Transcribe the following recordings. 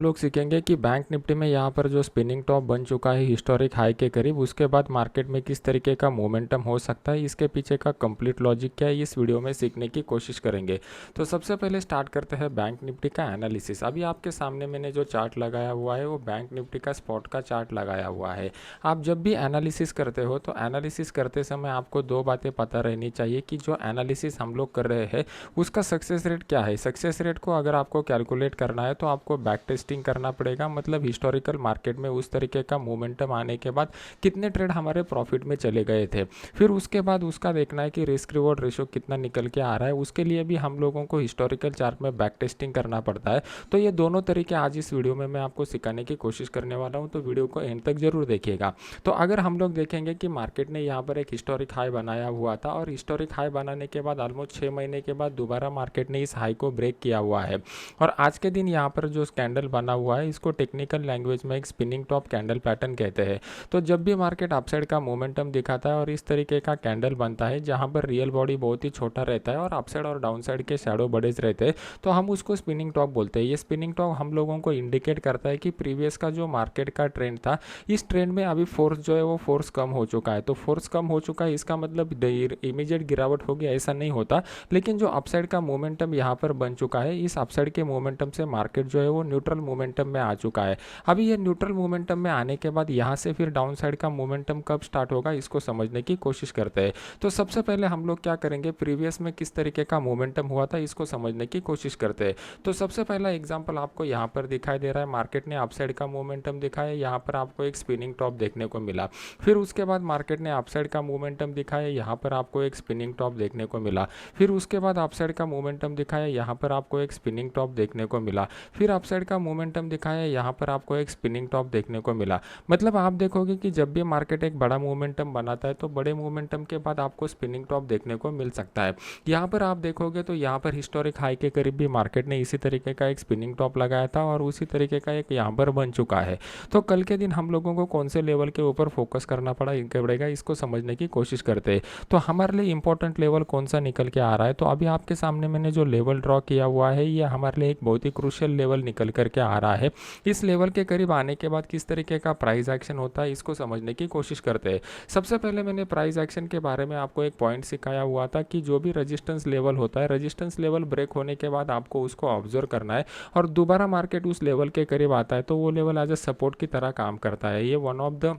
लोग सीखेंगे कि बैंक निफ्टी में यहाँ पर जो स्पिनिंग टॉप बन चुका है हिस्टोरिक हाई के करीब, उसके बाद मार्केट में किस तरीके का मोमेंटम हो सकता है, इसके पीछे का कंप्लीट लॉजिक क्या है, इस वीडियो में सीखने की कोशिश करेंगे। तो सबसे पहले स्टार्ट करते हैं बैंक निफ्टी का एनालिसिस। अभी आपके सामने मैंने जो चार्ट लगाया हुआ है वो बैंक निफ्टी का स्पॉट का चार्ट लगाया हुआ है। आप जब भी एनालिसिस करते हो तो एनालिसिस करते समय आपको दो बातें पता रहनी चाहिए कि जो एनालिसिस हम लोग कर रहे हैं उसका सक्सेस रेट क्या है। सक्सेस रेट को अगर आपको कैलकुलेट करना है तो आपको बैक टेस्टिंग करना पड़ेगा, मतलब हिस्टोरिकल मार्केट में उस तरीके का मोमेंटम आने के बाद कितने ट्रेड हमारे प्रॉफिट में चले गए थे। फिर उसके बाद उसका देखना है कि रिस्क रिवॉर्ड रेशो कितना निकल के आ रहा है, उसके लिए भी हम लोगों को हिस्टोरिकल चार्ट में बैक टेस्टिंग करना पड़ता है। तो ये दोनों तरीके आज इस वीडियो में मैं आपको सिखाने की कोशिश करने वाला हूँ, तो वीडियो को एंड तक जरूर देखिएगा। तो अगर हम लोग देखेंगे कि मार्केट ने यहाँ पर एक हिस्टोरिक हाई बनाया हुआ था और हिस्टोरिक हाई बनाने के बाद ऑलमोस्ट 6 महीने के बाद दोबारा मार्केट ने इस हाई को ब्रेक किया हुआ है। और आज के दिन यहाँ पर जो कैंडल बना हुआ है इसको टेक्निकल लैंग्वेज में एक स्पिनिंग टॉप कैंडल पैटर्न कहते हैं। तो जब भी मार्केट अपसाइड का मोमेंटम दिखाता है और इस तरीके का कैंडल बनता है जहाँ पर रियल बॉडी बहुत ही छोटा रहता है और अपसाइड और डाउन साइड के शैडो बड़े रहते हैं, तो हम उसको स्पिनिंग टॉप बोलते हैं। ये स्पिनिंग टॉप हम लोगों को इंडिकेट करता है कि प्रीवियस का जो मार्केट का ट्रेंड था, इस ट्रेंड में अभी फोर्स जो है वो फोर्स कम हो चुका है। तो फोर्स कम हो चुका है इसका मतलब इमीडिएट गिरावट होगी ऐसा नहीं होता, लेकिन जो अपसाइड का मोमेंटम यहाँ पर बन चुका है, इस अपसाइड के मोमेंटम से मार्केट जो है वो न्यूट्रल मोमेंटम में आ चुका है। अभी ये न्यूट्रल मोमेंटम में आने के बाद यहाँ से फिर डाउन साइड का मोमेंटम कब स्टार्ट होगा इसको समझने की कोशिश करते हैं। तो सबसे पहले हम लोग क्या करेंगे, प्रीवियस में किस तरीके का मोमेंटम हुआ था इसको समझने की कोशिश करते हैं। तो सबसे पहला एग्जांपल आपको यहाँ पर दिखाई दे रहा है, मार्केट ने अपसाइड का मोमेंटम दिखाया, यहाँ पर आपको एक स्पिनिंग टॉप देखने को मिला। फिर उसके बाद मार्केट ने अपसाइड का मोमेंटम दिखाया, यहाँ पर आपको एक स्पिनिंग टॉप देखने को मिला। फिर उसके बाद अपसाइड का मोमेंटम दिखाया, यहाँ पर आपको एक स्पिनिंग टॉप देखने को मिला। फिर अपसाइड का मोमेंटम दिखाया, यहाँ पर आपको एक स्पिनिंग टॉप देखने को मिला। मतलब आप देखोगे कि जब भी मार्केट एक बड़ा मोमेंटम बनाता है तो बड़े मोमेंटम के बाद आपको स्पिनिंग टॉप देखने को मिल सकता है। यहाँ पर आप देखोगे तो यहाँ पर हिस्टोरिक हाई के करीब भी मार्केट ने इसी तरीके का एक स्पिनिंग टॉप लगाया था और उसी तरीके का एक यहाँ पर बन चुका है। तो कल के दिन हम लोगों को कौन से लेवल के ऊपर फोकस करना पड़ेगा इसको समझने की कोशिश करते हैं। तो हमारे लिए इंपॉर्टेंट लेवल कौन सा निकल के आ रहा है, तो अभी आपके सामने मैंने जो लेवल ड्रॉ किया हुआ है ये हमारे लिए एक बहुत ही क्रूशियल लेवल निकल करके आ रहा है। इस लेवल के करीब आने के बाद किस तरीके का प्राइस एक्शन होता है इसको समझने की कोशिश करते हैं। सबसे पहले मैंने प्राइस एक्शन के बारे में आपको एक पॉइंट सिखाया हुआ था कि जो भी रेजिस्टेंस लेवल होता है, रेजिस्टेंस लेवल ब्रेक होने के बाद आपको उसको ऑब्जर्व करना है और दोबारा मार्केट उस लेवल के करीब आता है तो वो लेवल एज ए सपोर्ट की तरह काम करता है। ये वन ऑफ द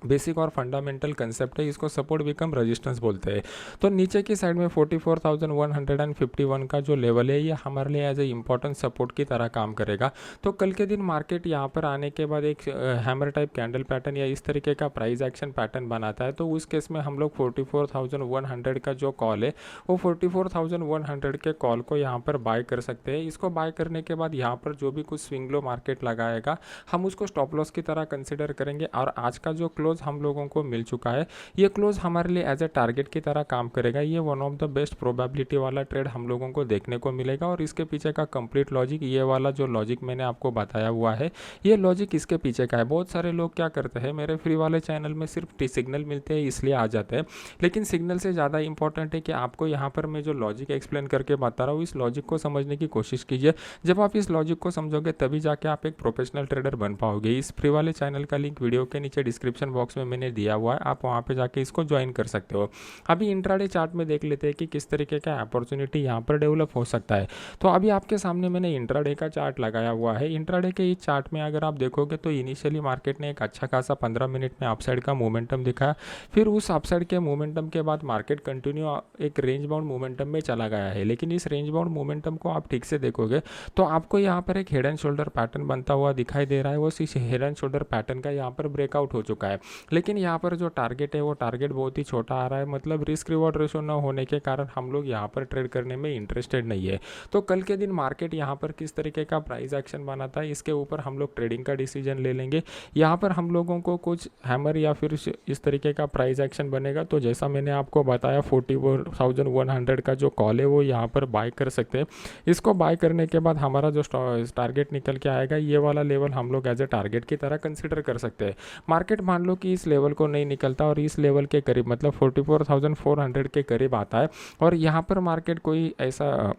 बेसिक और फंडामेंटल कंसेप्ट है, इसको सपोर्ट बिकम रेजिस्टेंस बोलते हैं। तो नीचे की साइड में 44,151 का जो लेवल है ये हमारे लिए एज ए इंपॉर्टेंट सपोर्ट की तरह काम करेगा। तो कल के दिन मार्केट यहाँ पर आने के बाद एक हैमर टाइप कैंडल पैटर्न या इस तरीके का प्राइस एक्शन पैटर्न बनाता है, तो उस केस में हम लोग 44,100 का जो कॉल है वो 44,100 के कॉल को यहाँ पर बाय कर सकते हैं। इसको बाय करने के बाद यहाँ पर जो भी कुछ स्विंग लो मार्केट लगाएगा हम उसको स्टॉप लॉस की तरह कंसिडर करेंगे। और आज का जो क्लोज हम लोगों को मिल चुका है, ये क्लोज हमारे लिए एज ए टारगेट की तरह काम करेगा। ये one of the best probability वाला ट्रेड हम लोगों को देखने को मिलेगा और इसके पीछे का कंप्लीट लॉजिक, ये वाला जो लॉजिक मैंने आपको बताया हुआ है, ये लॉजिक इसके पीछे का है। बहुत सारे लोग क्या करते हैं, मेरे फ्री वाले चैनल में सिर्फ सिग्नल मिलते हैं इसलिए आ जाते हैं, लेकिन सिग्नल से ज़्यादा इंपॉर्टेंट है कि आपको यहाँ पर मैं जो लॉजिक एक्सप्लेन करके बता रहा हूँ इस लॉजिक को समझने की कोशिश कीजिए। जब आप इस लॉजिक को समझोगे तभी जाके आप एक प्रोफेशनल ट्रेडर बन पाओगे। इस फ्री वाले चैनल का लिंक वीडियो के नीचे डिस्क्रिप्शन बॉक्स में मैंने दिया हुआ है, आप वहाँ पे जाके इसको ज्वाइन कर सकते हो। अभी इंट्राडे चार्ट में देख लेते हैं कि किस तरीके का अपॉर्चुनिटी यहाँ पर डेवलप हो सकता है। तो अभी आपके सामने मैंने इंट्राडे का चार्ट लगाया हुआ है। इंट्राडे के इस चार्ट में अगर आप देखोगे तो इनिशियली मार्केट ने एक अच्छा खासा 15 मिनट में अपसाइड का मोमेंटम दिखाया। फिर उस अपसाइड के मोमेंटम के बाद मार्केट कंटिन्यू एक रेंज बाउंड मोमेंटम में चला गया है, लेकिन इस रेंज बाउंड मोमेंटम को आप ठीक से देखोगे तो आपको यहाँ पर एक हेड एंड शोल्डर पैटर्न बनता हुआ दिखाई दे रहा है। वो इस हेड एंड शोल्डर पैटर्न का यहाँ पर ब्रेकआउट हो चुका है, लेकिन यहाँ पर जो टारगेट है वो टारगेट बहुत ही छोटा आ रहा है, मतलब रिस्क रिवॉर्ड रेशो न होने के कारण हम लोग यहाँ पर ट्रेड करने में इंटरेस्टेड नहीं है। तो कल के दिन मार्केट यहाँ पर किस तरीके का प्राइस एक्शन बनाता है इसके ऊपर हम लोग ट्रेडिंग का डिसीजन ले लेंगे। यहाँ पर हम लोगों को कुछ हैमर या फिर इस तरीके का प्राइस एक्शन बनेगा, तो जैसा मैंने आपको बताया 44,100 का जो कॉल है वो यहाँ पर बाय कर सकते हैं। इसको बाय करने के बाद हमारा जो टारगेट निकल के आएगा ये वाला लेवल हम लोग एज ए टारगेट की तरह कंसिडर कर सकते हैं। मार्केट मान लो कि इस लेवल को नहीं निकलता और इस लेवल के करीब मतलब 44,400 के करीब आता है और यहाँ पर मार्केट कोई ऐसा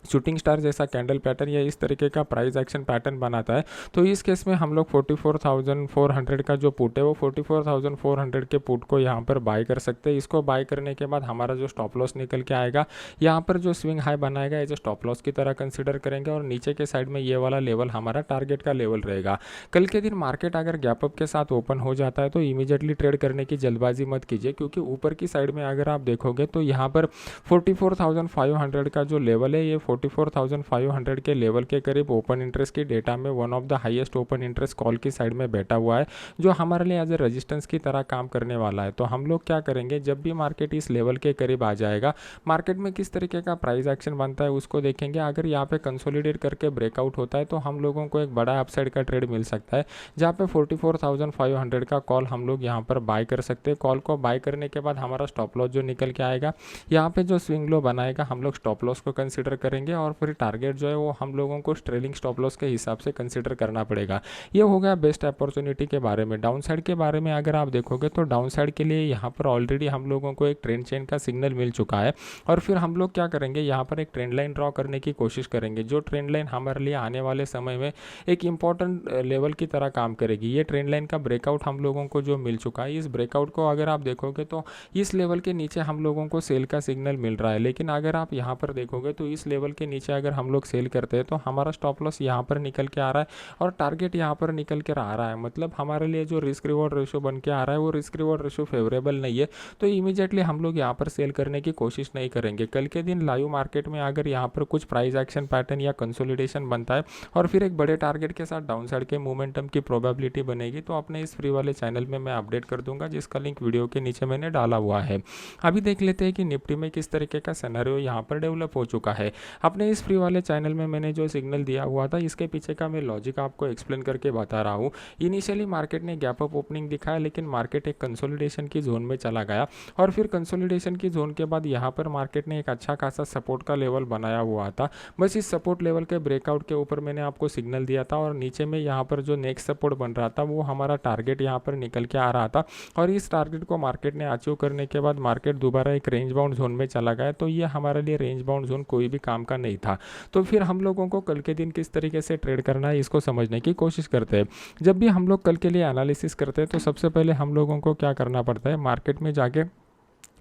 शूटिंग स्टार जैसा कैंडल पैटर्न या इस तरीके का प्राइस एक्शन पैटर्न बनाता है, तो इस केस में हम लोग 44,400 का जो पुट है वो 44,400 के पुट को यहाँ पर बाय कर सकते हैं। इसको बाय करने के बाद हमारा जो स्टॉप लॉस निकल के आएगा, यहाँ पर जो स्विंग हाई बनाएगा एज स्टॉप लॉस की तरह कंसिडर करेंगे और नीचे के साइड में ये वाला लेवल हमारा टारगेट का लेवल रहेगा। कल के दिन मार्केट अगर गैप अप के साथ ओपन हो जाता है तो इमीडिएटली ट्रेड करने की जल्दबाजी मत कीजिए, क्योंकि ऊपर की साइड में अगर आप देखोगे तो यहाँ पर 44,500 का जो लेवल है, ये 44,500 के लेवल के करीब ओपन इंटरेस्ट की डेटा में one of the highest open interest call की साइड में बैठा हुआ है, जो हमारे लिए एज ए रेजिस्टेंस की तरह काम करने वाला है। तो हम लोग क्या करेंगे, जब भी मार्केट इस लेवल के करीब आ जाएगा, मार्केट में किस तरीके का प्राइस एक्शन बनता है उसको देखेंगे। अगर यहाँ पे कंसोलिडेट करके ब्रेकआउट होता है तो हम लोगों को एक बड़ा अपसाइड का ट्रेड मिल सकता है, जहाँ पे 44,500 का कॉल हम लोग यहाँ पर बाय कर सकते हैं। कॉल को बाय करने के बाद हमारा स्टॉप लॉस जो निकल के आएगा, यहाँ पे जो स्विंग लो बनाएगा हम लोग स्टॉप लॉस को कंसिडर करेंगे और फिर टारगेट जो है वो हम लोगों को ट्रेलिंग स्टॉप लॉस के हिसाब से कंसिडर करना पड़ेगा। ये हो गया बेस्ट अपॉर्चुनिटी के बारे में। डाउन साइड के बारे में अगर आप देखोगे तो डाउन साइड के लिए यहाँ पर ऑलरेडी हम लोगों को एक ट्रेंड चेन का सिग्नल मिल चुका है और फिर हम लोग क्या करेंगे, यहाँ पर एक ट्रेंड लाइन ड्रॉ करने की कोशिश करेंगे, जो ट्रेंड लाइन हमारे लिए आने वाले समय में एक इंपॉर्टेंट लेवल की तरह काम करेगी। ये ट्रेंड लाइन का ब्रेकआउट हम लोगों को जो मिल चुका है, इस ब्रेकआउट को अगर आप देखोगे तो इस लेवल के नीचे हम लोगों को सेल का सिग्नल मिल रहा है, लेकिन अगर आप यहाँ पर देखोगे तो इस लेवल के नीचे अगर हम लोग सेल करते हैं तो हमारा स्टॉप लॉस यहाँ पर निकल के आ रहा है और टारगेट यहाँ पर निकल के आ रहा है। मतलब हमारे लिए जो रिस्क रिवॉर्ड रेशो बन के आ रहा है वो रिस्क रिवॉर्ड रेशो फेवरेबल नहीं है, तो इमीडिएटली हम लोग यहाँ पर सेल करने की कोशिश नहीं करेंगे। कल के दिन लाइव मार्केट में अगर यहाँ पर कुछ प्राइस एक्शन पैटर्न या कंसोलिडेशन बनता है और फिर एक बड़े टारगेट के साथ डाउन साइड के मोमेंटम की प्रोबेबिलिटी बनेगी, तो अपने इस फ्री वाले चैनल में मैं अपडेट कर दूंगा, जिसका लिंक वीडियो के नीचे मैंने डाला हुआ है। अभी देख लेते हैं कि निफ्टी में किस तरीके का सिनेरियो यहाँ पर डेवलप हो चुका है। अपने इस फ्री वाले चैनल में मैंने जो सिग्नल दिया हुआ था, इसके पीछे का मैं लॉजिक आपको एक्सप्लेन करके बता रहा हूँ। इनिशियली मार्केट ने गैप अप ओपनिंग दिखाया, लेकिन मार्केट एक कंसोलिडेशन की जोन में चला गया और फिर कंसोलिडेशन की जोन के बाद यहाँ पर मार्केट ने एक अच्छा खासा सपोर्ट का लेवल बनाया हुआ था। बस इस सपोर्ट लेवल के ब्रेकआउट के ऊपर मैंने आपको सिग्नल दिया था और नीचे में यहाँ पर जो नेक्स्ट सपोर्ट बन रहा था वो हमारा टारगेट यहाँ पर निकल के आ रहा था और इस टारगेट को मार्केट ने अचीव करने के बाद मार्केट दोबारा एक रेंज बाउंड जोन में चला गया। तो ये हमारे लिए रेंज बाउंड जोन कोई भी काम का नहीं था। तो फिर हम लोगों को कल के दिन किस तरीके से ट्रेड करना है इसको समझने की कोशिश करते हैं। जब भी हम लोग कल के लिए एनालिसिस करते हैं तो सबसे पहले हम लोगों को क्या करना पड़ता है, मार्केट में जाके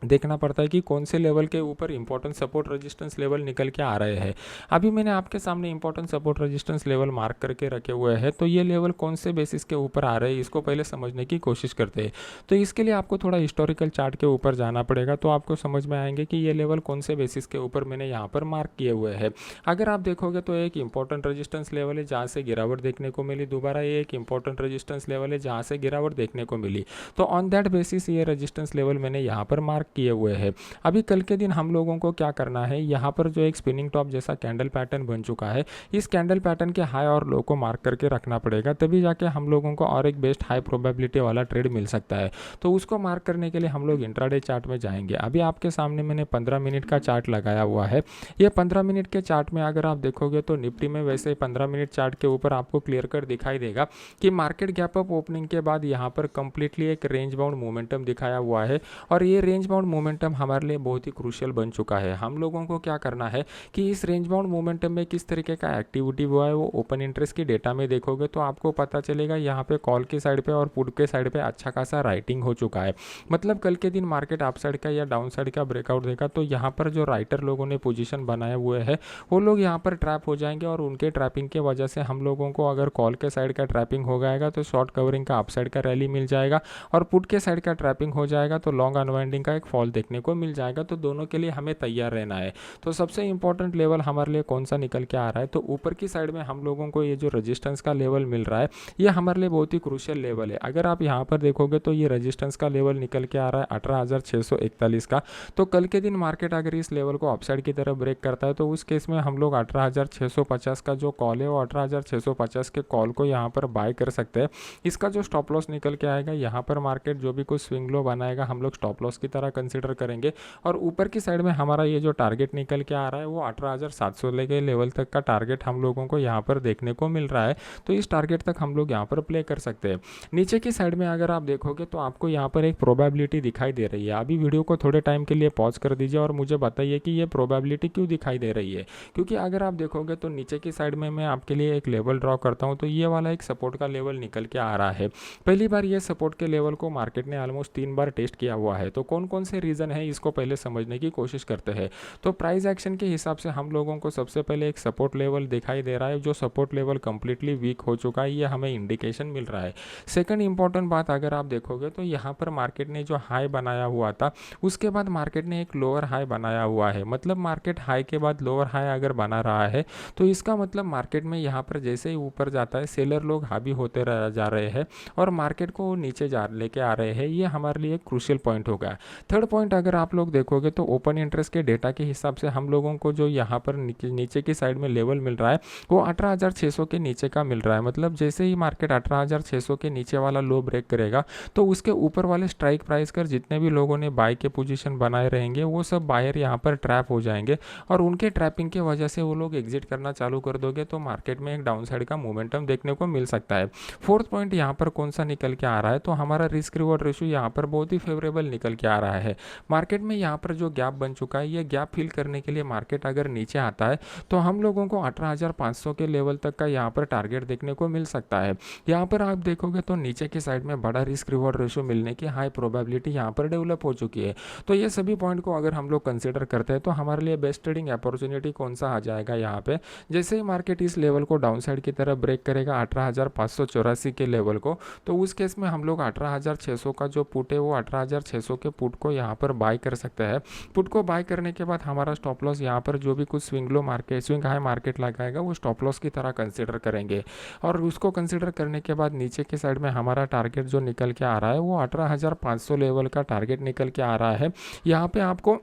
देखना पड़ता है कि कौन से लेवल के ऊपर इंपॉर्टेंट सपोर्ट रेजिस्टेंस लेवल निकल के आ रहे हैं। अभी मैंने आपके सामने important support resistance level mark करके रखे हुए हैं, तो ये लेवल कौन से बेसिस के ऊपर आ रहे हैं इसको पहले समझने की कोशिश करते हैं। तो इसके लिए आपको थोड़ा हिस्टोरिकल चार्ट के ऊपर जाना पड़ेगा, तो आपको समझ में आएंगे कि ये लेवल कौन से बेसिस के ऊपर मैंने यहाँ पर मार्क किए हुए हैं। अगर आप देखोगे तो एक इंपॉर्टेंट रेजिस्टेंस लेवल है जहाँ से गिरावट देखने को मिली, दोबारा ये एक इंपॉर्टेंट रेजिस्टेंस लेवल है जहाँ से गिरावट देखने को मिली। तो ऑन दैट बेसिस ये रेजिस्टेंस लेवल मैंने यहाँ पर मार्क किए हुए हैं। अभी कल के दिन हम लोगों को क्या करना है, यहाँ पर जो एक स्पिनिंग टॉप जैसा कैंडल पैटर्न बन चुका है, इस कैंडल पैटर्न के हाई और लो को मार्क करके रखना पड़ेगा, तभी जाके हम लोगों को और एक बेस्ट हाई प्रोबेबिलिटी वाला ट्रेड मिल सकता है। तो उसको मार्क करने के लिए हम लोग इंट्राडे चार्ट में जाएंगे। अभी आपके सामने मैंने 15 मिनट का चार्ट लगाया हुआ है। ये 15 मिनट के चार्ट में अगर आप देखोगे तो निफ्टी में वैसे 15 मिनट चार्ट के ऊपर आपको क्लियर कट दिखाई देगा कि मार्केट गैप अप ओपनिंग के बाद यहाँ पर कंप्लीटली एक रेंज बाउंड मोमेंटम दिखाया हुआ है और ये रेंज बाउंड मोमेंटम हमारे लिए बहुत ही क्रूशियल बन चुका है। हम लोगों को क्या करना है कि इस रेंज बाउंड मोमेंटम में किस तरीके का एक्टिविटी हुआ है वो ओपन इंटरेस्ट की डेटा में देखोगे तो आपको पता चलेगा। यहाँ पे कॉल की साइड पे और पुट के साइड पे अच्छा खासा राइटिंग हो चुका है। मतलब कल के दिन मार्केट अप साइड का या डाउन साइड का ब्रेकआउट देगा तो यहाँ पर जो राइटर लोगों ने पोजीशन बनाए हुए हैं वो लोग यहाँ पर ट्रैप हो जाएंगे और उनके ट्रैपिंग की वजह से हम लोगों को अगर कॉल के साइड का ट्रैपिंग हो जाएगा तो शॉर्ट कवरिंग का अप साइड का रैली मिल जाएगा और पुट के साइड का ट्रैपिंग हो जाएगा तो लॉन्ग अनवाइंडिंग का एक फॉल देखने को मिल जाएगा। तो दोनों के लिए हमें तैयार रहना है। तो सबसे इंपॉर्टेंट लेवल हमारे लिए कौन सा निकल के आ रहा है, तो ऊपर की साइड में हम लोगों को ये जो रेजिस्टेंस का लेवल मिल रहा है ये हमारे लिए बहुत ही क्रूशियल लेवल है। अगर आप यहाँ पर देखोगे तो ये रेजिस्टेंस का लेवल निकल के आ रहा है 18,641 का। तो कल के दिन मार्केट अगर इस लेवल को अपसाइड की तरफ ब्रेक करता है तो उस केस में हम लोग 18,650 का जो कॉल है वो 18,650 के कॉल को यहाँ पर बाय कर सकते हैं। इसका जो स्टॉप लॉस निकल के आएगा यहाँ पर मार्केट जो भी कुछ स्विंग लो बनाएगा हम लोग स्टॉप लॉस की तरह कंसिडर करेंगे। और ऊपर की साइड में हमारा ये जो टारगेट निकल के आ रहा है वो 18,700 के लेवल तक का टारगेट हम लोगों को यहाँ पर देखने को मिल रहा है। तो इस टारगेट तक हम लोग यहाँ पर प्ले कर सकते हैं। नीचे की साइड में अगर आप देखोगे तो आपको यहाँ पर एक प्रोबेबिलिटी दिखाई दे रही है। अभी वीडियो को थोड़े टाइम के लिए पॉज कर दीजिए और मुझे बताइए कि ये प्रोबेबिलिटी क्यों दिखाई दे रही है। क्योंकि अगर आप देखोगे तो नीचे की साइड में मैं आपके लिए एक लेवल ड्रॉ करता हूँ, तो ये वाला एक सपोर्ट का लेवल निकल के आ रहा है। पहली बार ये सपोर्ट के लेवल को मार्केट ने ऑलमोस्ट 3 बार टेस्ट किया हुआ है। तो कौन कौन से रीज़न है इसको पहले समझने की कोशिश करते हैं। तो प्राइस एक्शन के हिसाब से हम लोगों को सबसे पहले एक सपोर्ट लेवल दिखाई दे रहा है, जो सपोर्ट लेवल कंप्लीटली वीक हो चुका है, ये हमें इंडिकेशन मिल रहा है। सेकंड इंपॉर्टेंट बात अगर आप देखोगे तो यहाँ पर मार्केट ने जो हाई बनाया हुआ था उसके बाद मार्केट ने एक लोअर हाई बनाया हुआ है। मतलब मार्केट हाई के बाद लोअर हाई अगर बना रहा है तो इसका मतलब मार्केट में यहाँ पर जैसे ही ऊपर जाता है सेलर लोग हावी होते जा रहे हैं और मार्केट को नीचे जा लेके आ रहे हैं। ये हमारे लिए एक क्रूशियल पॉइंट होगा। थर्ड पॉइंट अगर आप लोग देखोगे तो ओपन इंटरेस्ट के डेटा के हिसाब से हम लोगों को जो यहाँ पर नीचे की साइड में लेवल मिल रहा है वो 18,600 के नीचे का मिल रहा है। मतलब जैसे ही मार्केट 18,600 के नीचे वाला लो ब्रेक करेगा तो उसके ऊपर वाले स्ट्राइक प्राइस कर जितने भी लोगों ने बाय के पोजीशन बनाए रहेंगे वो सब बायर यहाँ पर ट्रैप हो जाएंगे और उनके ट्रैपिंग की वजह से वो लोग एग्जिट करना चालू कर दोगे तो मार्केट में एक डाउन साइड का मोमेंटम देखने को मिल सकता है। फोर्थ पॉइंट यहाँ पर कौन सा निकल के आ रहा है, तो हमारा रिस्क रिवॉर्ड रेशियो यहाँ पर बहुत ही फेवरेबल निकल के आ रहा है। मार्केट में यहाँ पर जो गैप बन चुका है, ये गैप फिल करने के लिए मार्केट अगर नीचे आता है तो हम लोगों को 18,500 के लेवल तक का यहाँ पर टारगेट देखने को मिल सकता है। यहाँ पर आप देखोगे तो नीचे की साइड में बड़ा रिस्क रिवॉर्ड रेशियो मिलने की हाई प्रोबेबिलिटी यहाँ पर डेवलप हो चुकी है। तो ये सभी पॉइंट को अगर हम लोग कंसिडर करते हैं तो हमारे लिए बेस्ट ट्रेडिंग अपॉर्चुनिटी कौन सा आ जाएगा यहाँ पे, जैसे ही मार्केट इस लेवल को डाउन साइड की तरफ ब्रेक करेगा 18,584 के लेवल को, तो उस केस में हम लोग 18,600 का जो पुट है वो 18,600 के पुट को यहाँ पर बाय कर सकते हैं। पुट को बाय करने के बाद हमारा स्टॉप लॉस यहाँ पर जो भी कुछ स्विंग हाई मार्केट लगाएगा वो स्टॉप लॉस की तरह कंसिडर करेंगे। और उसको कंसिडर करने के बाद नीचे की साइड में हमारा टारगेट जो निकल के आ रहा है वो 18,500 लेवल का टारगेट निकल के आ रहा है। यहाँ पे आपको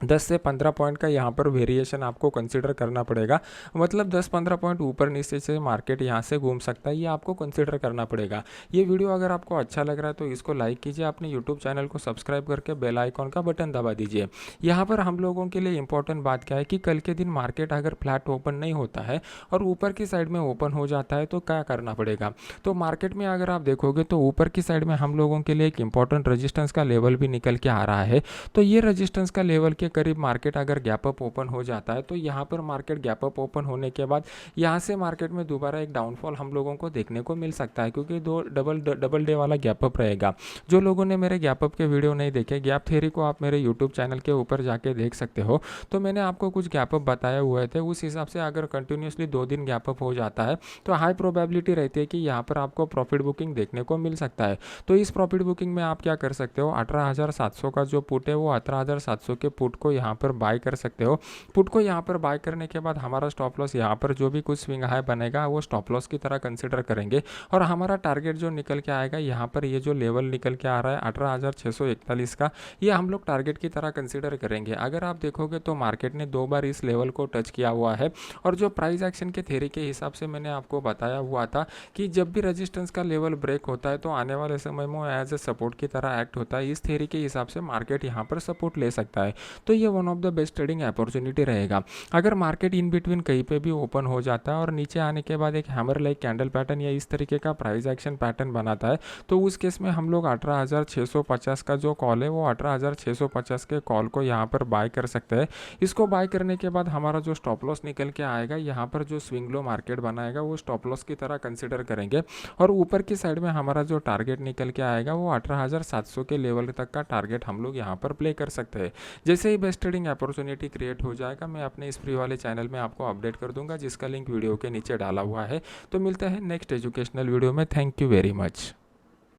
10 से 15 पॉइंट का यहाँ पर वेरिएशन आपको कंसिडर करना पड़ेगा। मतलब 10-15 पॉइंट ऊपर नीचे से मार्केट यहाँ से घूम सकता है, ये आपको कंसिडर करना पड़ेगा। ये वीडियो अगर आपको अच्छा लग रहा है तो इसको लाइक कीजिए, अपने यूट्यूब चैनल को सब्सक्राइब करके बेल आइकॉन का बटन दबा दीजिए। यहाँ पर हम लोगों के लिए इंपॉर्टेंट बात क्या है कि कल के दिन मार्केट अगर फ्लैट ओपन नहीं होता है और ऊपर की साइड में ओपन हो जाता है तो क्या करना पड़ेगा। तो मार्केट में अगर आप देखोगे तो ऊपर की साइड में हम लोगों के लिए एक इंपॉर्टेंट रजिस्टेंस का लेवल भी निकल के आ रहा है। तो ये रजिस्टेंस का लेवल के करीब मार्केट अगर गैप अप ओपन हो जाता है तो यहाँ पर मार्केट गैप अप ओपन होने के बाद यहाँ से मार्केट में दोबारा एक डाउनफॉल हम लोगों को देखने को मिल सकता है, क्योंकि दो डबल डे वाला गैप अप रहेगा। जो लोगों ने मेरे गैप अप के वीडियो नहीं देखे, गैप थ्योरी को आप मेरे यूट्यूब चैनल के ऊपर जाके देख सकते हो। तो मैंने आपको कुछ गैप अप बताए हुए थे, उस हिसाब से अगर कंटिन्यूसली 2 दिन गैप अप हो जाता है तो हाई प्रोबेबिलिटी रहती है कि यहाँ पर आपको प्रॉफिट बुकिंग देखने को मिल सकता है। तो इस प्रॉफिट बुकिंग में आप क्या कर सकते हो, 18,700 का जो पुट है वो 18,700 के पुट को यहाँ पर बाय कर सकते हो। पुट को यहाँ पर बाय करने के बाद हमारा स्टॉप लॉस यहाँ पर जो भी कुछ स्विंग हाई बनेगा वो स्टॉप लॉस की तरह कंसिडर करेंगे और हमारा टारगेट जो निकल के आएगा यहाँ पर ये जो लेवल निकल के आ रहा है 18,641 का, ये हम लोग टारगेट की तरह कंसिडर करेंगे। अगर आप देखोगे तो मार्केट ने 2 बार इस लेवल को टच किया हुआ है और जो प्राइस एक्शन के थ्योरी के हिसाब से मैंने आपको बताया हुआ था कि जब भी रेजिस्टेंस का लेवल ब्रेक होता है तो आने वाले समय में एज ए सपोर्ट की तरह एक्ट होता है। इस थ्योरी के हिसाब से मार्केट यहाँ पर सपोर्ट ले सकता है। तो ये one of the best trading opportunity रहेगा। अगर मार्केट इन बिटवीन कहीं पे भी ओपन हो जाता है और नीचे आने के बाद एक हैमर लाइक कैंडल पैटर्न या इस तरीके का प्राइस एक्शन पैटर्न बनाता है तो उस केस में हम लोग 18,650 का जो कॉल है वो 18,650 के कॉल को यहाँ पर बाय कर सकते हैं। इसको बाय करने के बाद हमारा जो स्टॉप लॉस निकल के आएगा यहाँ पर जो स्विंग लो मार्केट बनाएगा वो स्टॉप लॉस की तरह कंसिडर करेंगे और ऊपर की साइड में हमारा जो टारगेट निकल के आएगा वो 18,700 के लेवल तक का टारगेट हम लोग यहाँ पर प्ले कर सकते हैं। जैसे ही बेस्ट ट्रेडिंग अपॉर्चुनिटी क्रिएट हो जाएगा मैं अपने इस फ्री वाले चैनल में आपको अपडेट कर दूंगा, जिसका लिंक वीडियो के नीचे डाला हुआ है। तो मिलते हैं नेक्स्ट एजुकेशनल वीडियो में। Thank you very much.